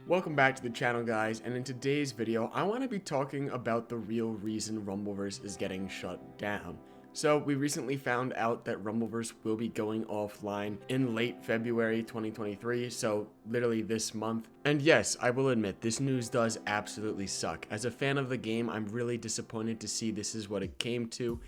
Welcome back to the channel, guys, and in today's video I want to be talking about the real reason Rumbleverse is getting shut down. So we recently found out that Rumbleverse will be going offline in late February 2023, so literally this month. And yes, I will admit this news does absolutely suck. As a fan of the game, I'm really disappointed to see this is what it came to.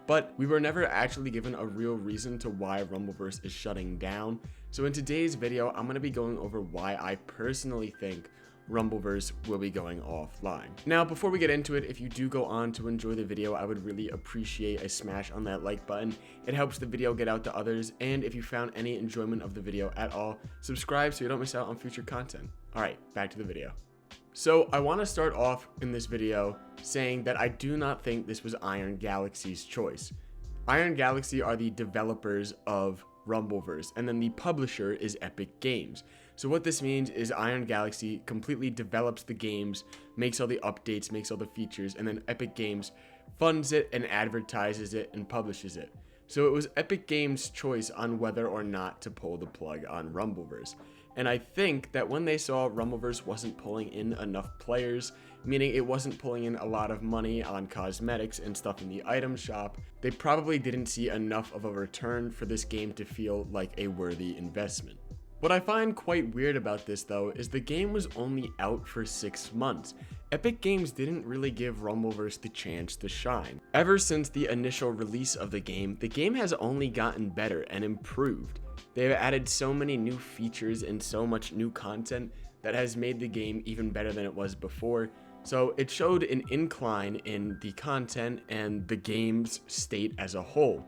But we were never actually given a real reason to why Rumbleverse is shutting down. So in today's video, I'm going to be going over why I personally think Rumbleverse will be going offline. Now, before we get into it, if you do go on to enjoy the video, I would really appreciate a smash on that like button. It helps the video get out to others, and if you found any enjoyment of the video at all, subscribe so you don't miss out on future content. Alright, back to the video. So I want to start off in this video saying that I do not think this was Iron Galaxy's choice. Iron Galaxy are the developers of Rumbleverse, and then the publisher is Epic Games. So what this means is Iron Galaxy completely develops the games, makes all the updates, makes all the features, and then Epic Games funds it and advertises it and publishes it. So it was Epic Games' choice on whether or not to pull the plug on Rumbleverse. And I think that when they saw Rumbleverse wasn't pulling in enough players, meaning it wasn't pulling in a lot of money on cosmetics and stuff in the item shop, they probably didn't see enough of a return for this game to feel like a worthy investment. What I find quite weird about this though is the game was only out for 6 months. Epic Games didn't really give Rumbleverse the chance to shine. Ever since the initial release of the game has only gotten better and improved. They have added so many new features and so much new content that has made the game even better than it was before. So it showed an incline in the content and the game's state as a whole.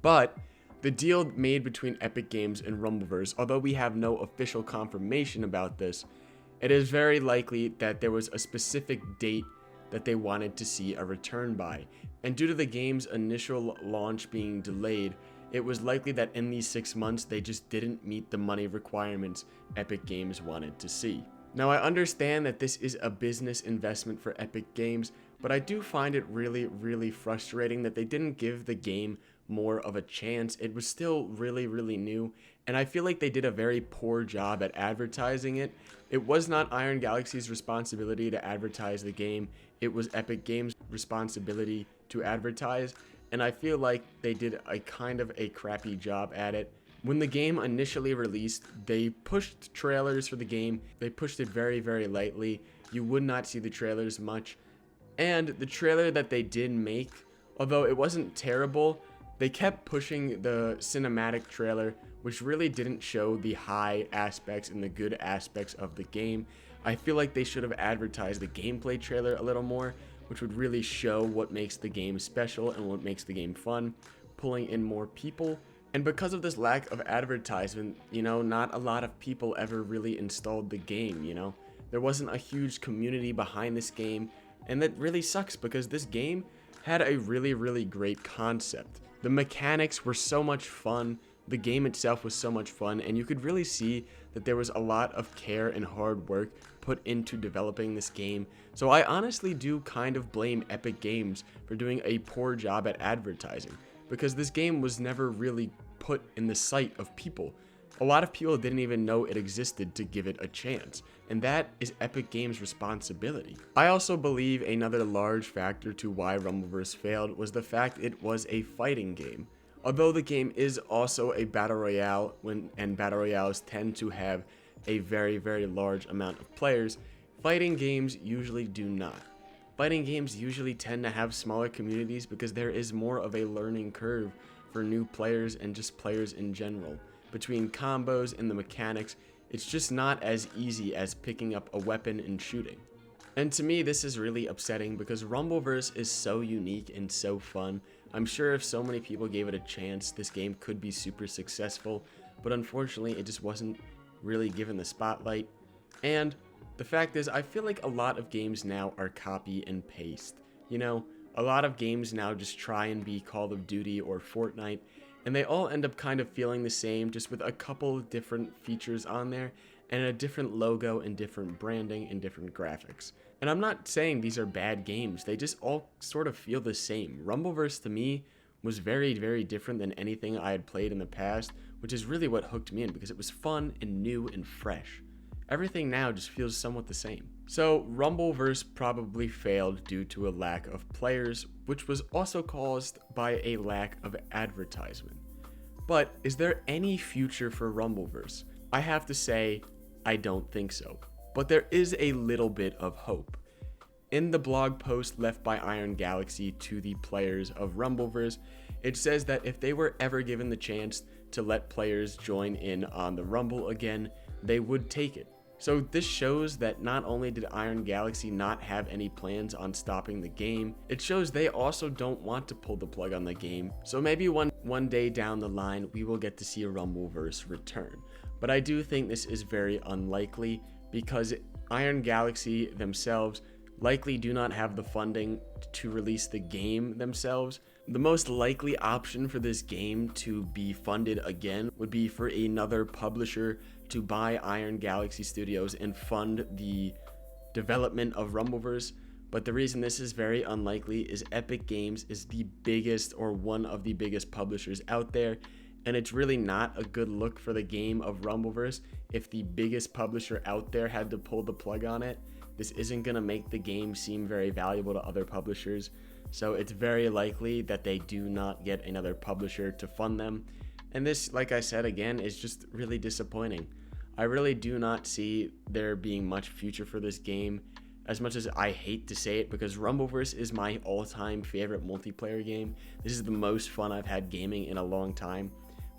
But the deal made between Epic Games and Rumbleverse, although we have no official confirmation about this, it is very likely that there was a specific date that they wanted to see a return by. And due to the game's initial launch being delayed, it was likely that in these 6 months they just didn't meet the money requirements Epic Games wanted to see. Now I understand that this is a business investment for Epic Games, but I do find it really frustrating that they didn't give the game more of a chance. It was still really new, and I feel like they did a very poor job at advertising it. It was not Iron Galaxy's responsibility to advertise the game, it was Epic Games' responsibility to advertise, and I feel like they did a kind of a crappy job at it. When the game initially released, they pushed trailers for the game. They pushed it very lightly. You would not see the trailers much. And the trailer that they did make, although it wasn't terrible, they kept pushing the cinematic trailer, which really didn't show the high aspects and the good aspects of the game. I feel like they should have advertised the gameplay trailer a little more, which would really show what makes the game special and what makes the game fun, pulling in more people. And because of this lack of advertisement, not a lot of people ever really installed the game, There wasn't a huge community behind this game, and that really sucks because this game had a really great concept. The mechanics were so much fun, the game itself was so much fun, and you could really see that there was a lot of care and hard work put into developing this game. So I honestly do kind of blame Epic Games for doing a poor job at advertising, because this game was never really put in the sight of people. A lot of people didn't even know it existed to give it a chance, and that is Epic Games' responsibility. I also believe another large factor to why Rumbleverse failed was the fact it was a fighting game. Although the game is also a battle royale, and battle royales tend to have a very large amount of players, fighting games usually do not. Fighting games usually tend to have smaller communities because there is more of a learning curve for new players and just players in general. Between combos and the mechanics, it's just not as easy as picking up a weapon and shooting. And to me, this is really upsetting because Rumbleverse is so unique and so fun. I'm sure if so many people gave it a chance, this game could be super successful, but unfortunately, it just wasn't really given the spotlight. And the fact is, I feel like a lot of games now are copy and paste. A lot of games now just try and be Call of Duty or Fortnite, and they all end up kind of feeling the same, just with a couple different features on there, and a different logo and different branding and different graphics. And I'm not saying these are bad games, they just all sort of feel the same. Rumbleverse to me was very different than anything I had played in the past, which is really what hooked me in because it was fun and new and fresh. everything now just feels somewhat the same. So Rumbleverse probably failed due to a lack of players, which was also caused by a lack of advertisement. But is there any future for Rumbleverse? I have to say, I don't think so. But there is a little bit of hope. In the blog post left by Iron Galaxy to the players of Rumbleverse, it says that if they were ever given the chance to let players join in on the Rumble again, they would take it. So this shows that not only did Iron Galaxy not have any plans on stopping the game, it shows they also don't want to pull the plug on the game. So maybe one day down the line, we will get to see a Rumbleverse return. But I do think this is very unlikely because Iron Galaxy themselves likely do not have the funding to release the game themselves. The most likely option for this game to be funded again would be for another publisher to buy Iron Galaxy Studios and fund the development of Rumbleverse. But the reason this is very unlikely is Epic Games is the biggest or one of the biggest publishers out there, and it's really not a good look for the game of Rumbleverse if the biggest publisher out there had to pull the plug on it. This isn't going to make the game seem very valuable to other publishers, so it's very likely that they do not get another publisher to fund them. And this, like I said again, is just really disappointing. I really do not see there being much future for this game, as much as I hate to say it, because Rumbleverse is my all-time favorite multiplayer game. This is the most fun I've had gaming in a long time,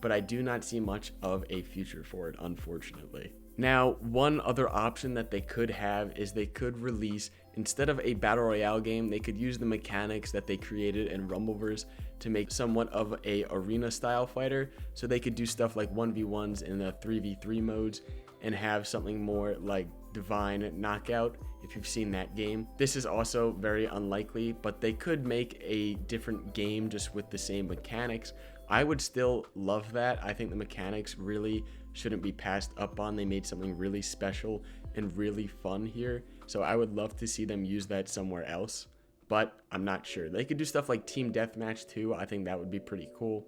but I do not see much of a future for it, unfortunately. Now, one other option that they could have is they could release, instead of a battle royale game, they could use the mechanics that they created in Rumbleverse to make somewhat of a arena style fighter. So they could do stuff like 1v1s in the 3v3 modes and have something more like Divine Knockout, if you've seen that game. This is also very unlikely, but they could make a different game just with the same mechanics. I would still love that. I think the mechanics really shouldn't be passed up on. They made something really special and really fun here, so I would love to see them use that somewhere else, but I'm not sure. They could do stuff like Team Deathmatch too. I think that would be pretty cool,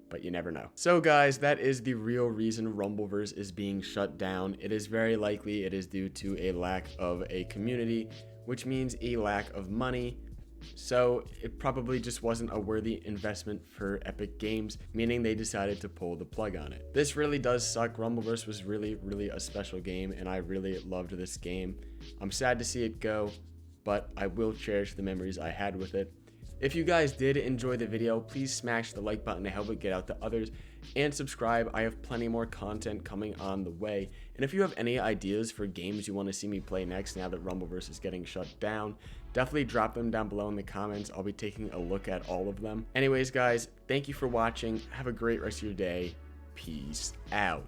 but you never know. So guys, that is the real reason Rumbleverse is being shut down. It is very likely it is due to a lack of a community, which means a lack of money. So it probably just wasn't a worthy investment for Epic Games, meaning they decided to pull the plug on it. This really does suck. Rumbleverse was really a special game, and I really loved this game. I'm sad to see it go, but I will cherish the memories I had with it. If you guys did enjoy the video, please smash the like button to help it get out to others, and subscribe. I have plenty more content coming on the way. And if you have any ideas for games you want to see me play next now that Rumbleverse is getting shut down, definitely drop them down below in the comments. I'll be taking a look at all of them. Anyways guys, thank you for watching. Have a great rest of your day. Peace out.